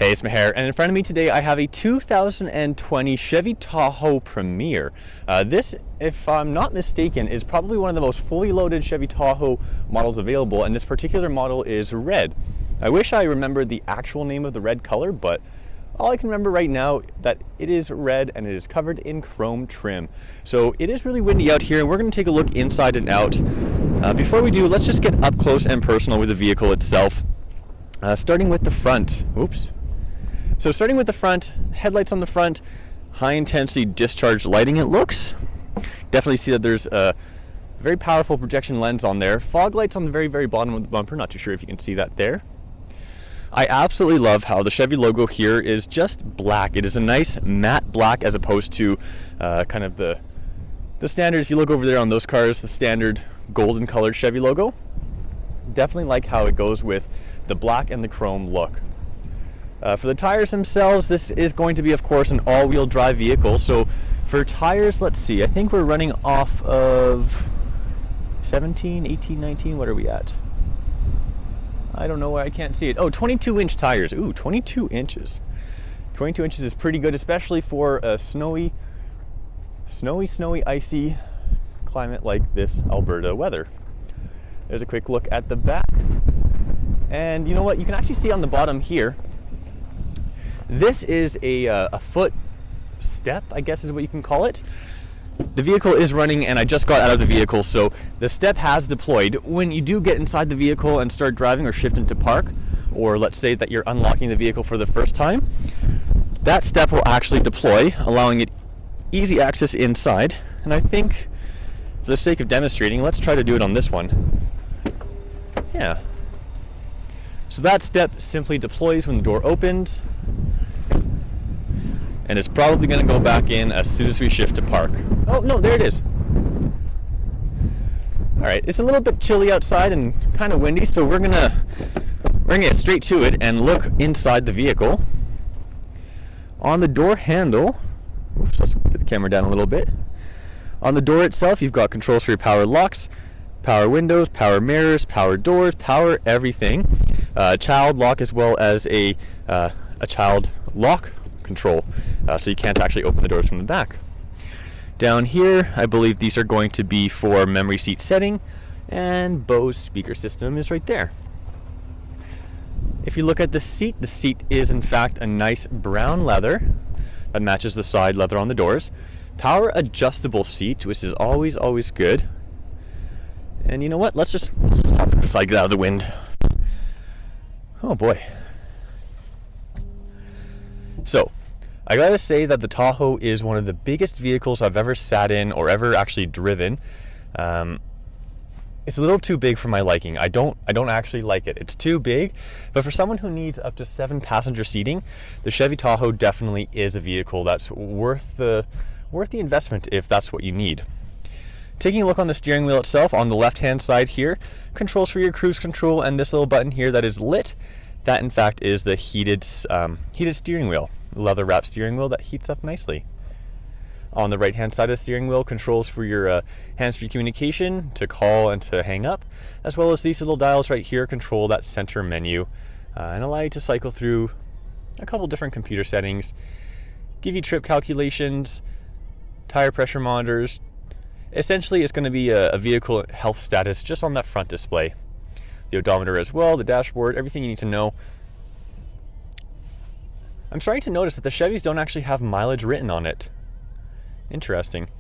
Hey, it's Maher, and in front of me today I have a 2020 Chevy Tahoe Premier. This, if I'm not mistaken, is probably one of the most fully loaded Chevy Tahoe models available, and this particular model is red. I wish I remembered the actual name of the red color, but all I can remember right now that it is red and it is covered in chrome trim. So it is really windy out here, and we're going to take a look inside and out. Before we do, let's just get up close and personal with the vehicle itself. Starting with the front. So starting with the front, headlights on the front, high intensity discharge lighting it looks. Definitely see that there's a very powerful projection lens on there. Fog lights on the very bottom of the bumper, not too sure if you can see that there. I absolutely love how the Chevy logo here is just black. It is a nice matte black as opposed to kind of the standard, if you look over there on those cars, the standard golden colored Chevy logo. Definitely like how it goes with the black and the chrome look. For the tires themselves, this is going to be, of course, an all-wheel drive vehicle. So for tires, let's see, I think we're running off of 17, 18, 19, what are we at? I don't know where, I can't see it. Oh, 22-inch tires. Ooh, 22 inches. 22 inches is pretty good, especially for a snowy, icy climate like this Alberta weather. There's a quick look at the back. And you know what? You can actually see on the bottom here, this is a foot step, I guess is what you can call it. The vehicle is running, and I just got out of the vehicle, so the step has deployed. When you do get inside the vehicle and start driving or shift into park, or let's say that you're unlocking the vehicle for the first time, that step will actually deploy, allowing it easy access inside. And I think, for the sake of demonstrating, let's try to do it on this one. Yeah. So that step simply deploys when the door opens, and it's probably going to go back in as soon as we shift to park. Oh no, there it is. Alright, it's a little bit chilly outside and kind of windy, so we're gonna get straight to it and look inside the vehicle. On the door handle, oops, let's get the camera down a little bit. On the door itself, you've got controls for your power locks, power windows, power mirrors, power doors, power everything. Child lock, as well as a child lock control, so you can't actually open the doors from the back. Down here, I believe these are going to be for memory seat setting, and Bose speaker system is right there. If you look at the seat is in fact a nice brown leather that matches the side leather on the doors. Power adjustable seat, which is always good. And you know what? Let's just hop in the side, get out of the wind. Oh boy. So, I gotta say that the Tahoe is one of the biggest vehicles I've ever sat in or ever actually driven. It's a little too big for my liking. I don't actually like it. It's too big, but for someone who needs up to 7 passenger seating, the Chevy Tahoe definitely is a vehicle that's worth the investment if that's what you need. Taking a look on the steering wheel itself, on the left-hand side here, controls for your cruise control, and this little button here that is lit, that in fact is the heated steering wheel, leather-wrapped steering wheel that heats up nicely. On the right-hand side of the steering wheel, controls for your hands-free communication to call and to hang up, as well as these little dials right here control that center menu and allow you to cycle through a couple different computer settings, give you trip calculations, tire pressure monitors. Essentially, it's going to be a vehicle health status just on that front display. The odometer as well, the dashboard, everything you need to know. I'm starting to notice that the Chevys don't actually have mileage written on it. Interesting.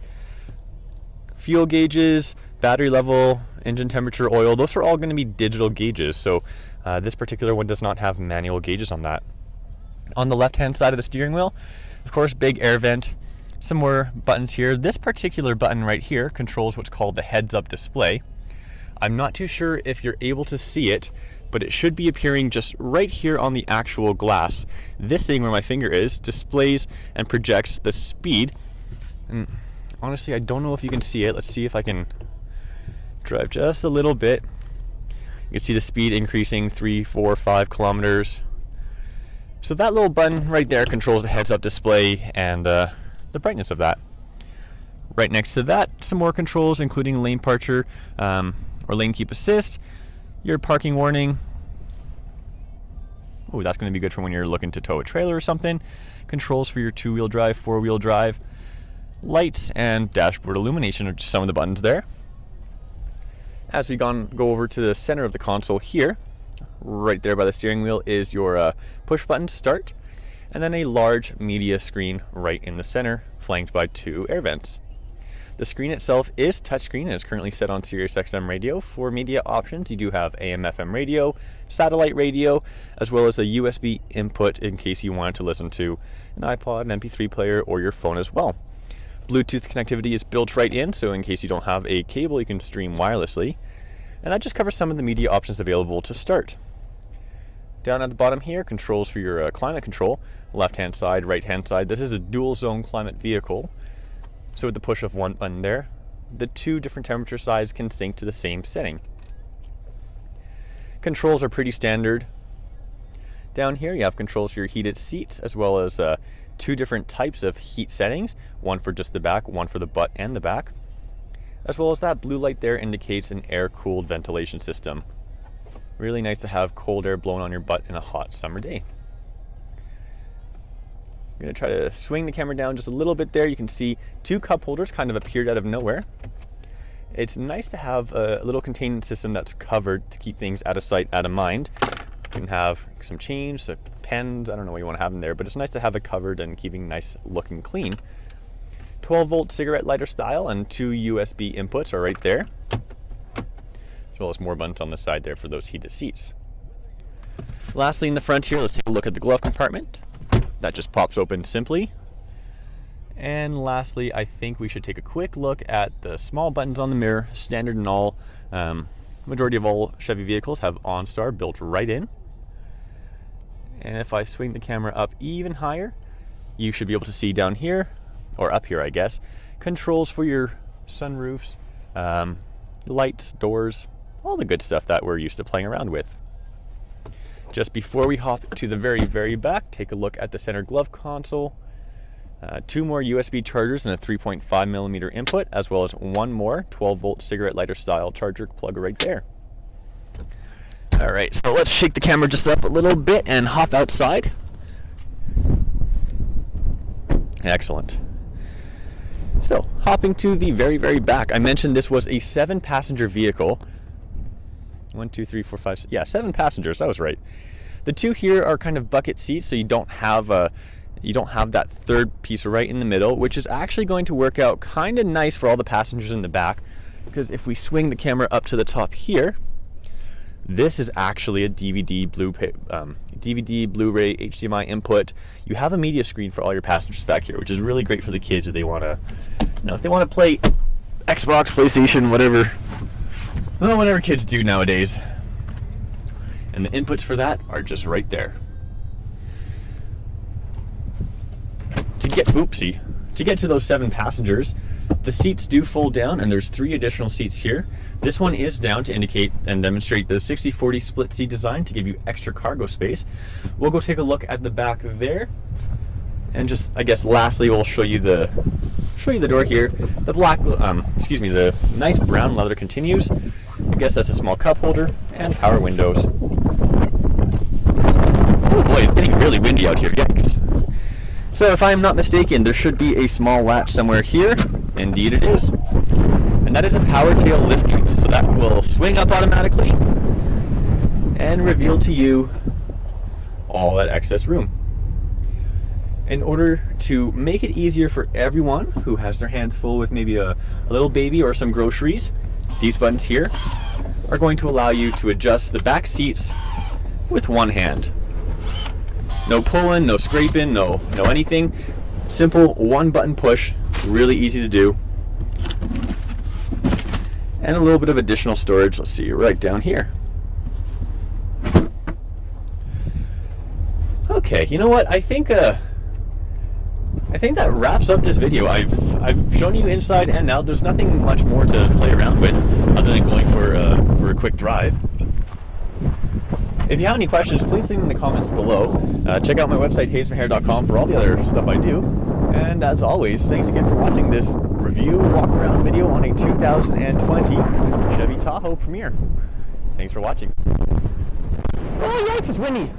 Fuel gauges, battery level, engine temperature, oil, those are all going to be digital gauges, so this particular one does not have manual gauges on that. On the left-hand side of the steering wheel, of course, big air vent. Some more buttons here. This particular button right here controls what's called the heads-up display. I'm not too sure if you're able to see it, but it should be appearing just right here on the actual glass. This thing where my finger is displays and projects the speed. And honestly, I don't know if you can see it. Let's see if I can drive just a little bit. You can see the speed increasing 3, 4, 5 kilometers. So that little button right there controls the heads-up display and the brightness of that. Right next to that, some more controls, including lane departure or lane keep assist, your parking warning, Oh, that's going to be good for when you're looking to tow a trailer or something. Controls for your 2-wheel drive, 4-wheel drive. Lights and dashboard illumination are just some of the buttons there. As we go over to the center of the console here, right there by the steering wheel is your push button start, and then a large media screen right in the center, flanked by 2 air vents. The screen itself is touchscreen and is currently set on Sirius XM radio. For media options, you do have AM/FM radio, satellite radio, as well as a USB input in case you wanted to listen to an iPod, an MP3 player, or your phone as well. Bluetooth connectivity is built right in, so in case you don't have a cable, you can stream wirelessly. And that just covers some of the media options available to start. Down at the bottom here, controls for your climate control, left-hand side, right-hand side. This is a dual-zone climate vehicle, so with the push of one button there, the 2 different temperature sides can sync to the same setting. Controls are pretty standard. Down here you have controls for your heated seats, as well as 2 different types of heat settings, one for just the back, one for the butt and the back. As well as that blue light there indicates an air-cooled ventilation system. Really nice to have cold air blowing on your butt in a hot summer day. I'm going to try to swing the camera down just a little bit there. You can see 2 cup holders kind of appeared out of nowhere. It's nice to have a little containment system that's covered to keep things out of sight, out of mind. You can have some change, some pens, I don't know what you want to have in there, but it's nice to have it covered and keeping nice looking clean. 12-volt cigarette lighter style and 2 USB inputs are right there, as well as more buttons on the side there for those heated seats. Lastly, in the front here, let's take a look at the glove compartment. That just pops open simply. And lastly, I think we should take a quick look at the small buttons on the mirror. Standard in all, majority of all Chevy vehicles have OnStar built right in. And if I swing the camera up even higher, you should be able to see down here, or up here I guess, controls for your sunroofs, lights, doors, all the good stuff that we're used to playing around with. Just before we hop to the very, very back, take a look at the center glove console. 2 more USB chargers and a 3.5mm input, as well as 1 more 12-volt cigarette lighter style charger plug right there. Alright, so let's shake the camera just up a little bit and hop outside. Excellent. So, hopping to the very, very back. I mentioned this was a 7-passenger vehicle. 1, 2, 3, 4, 5, 6. Yeah, 7 passengers. That was right. The 2 here are kind of bucket seats, so you don't have that 3rd piece right in the middle, which is actually going to work out kind of nice for all the passengers in the back. Because if we swing the camera up to the top here, this is actually a DVD, Blu-ray, HDMI input. You have a media screen for all your passengers back here, which is really great for the kids if they want to, if they want to play Xbox, PlayStation, whatever. Well, whatever kids do nowadays. And the inputs for that are just right there. To get to those 7 passengers, the seats do fold down, and there's 3 additional seats here. This one is down to indicate and demonstrate the 60/40 split seat design to give you extra cargo space. We'll go take a look at the back there, and just, I guess, lastly, we'll show you the door here. The the nice brown leather continues. I guess that's a small cup holder and power windows. Oh boy, it's getting really windy out here. Yikes. So if I'm not mistaken, there should be a small latch somewhere here. Indeed it is. And that is a power tail lift gate. So that will swing up automatically and reveal to you all that excess room. In order to make it easier for everyone who has their hands full with maybe a little baby or some groceries, these buttons here are going to allow you to adjust the back seats with one hand. No pulling, no scraping, no anything. Simple 1 button push, really easy to do. And a little bit of additional storage, let's see, right down here. Okay, you know what? I think that wraps up this video. I've shown you inside and out. There's nothing much more to play around with other than going for a quick drive. If you have any questions, please leave them in the comments below. Check out my website, hazenhair.com, for all the other stuff I do. And as always, thanks again for watching this review walk-around video on a 2020 Chevy Tahoe Premier. Thanks for watching. Oh, yikes, it's windy.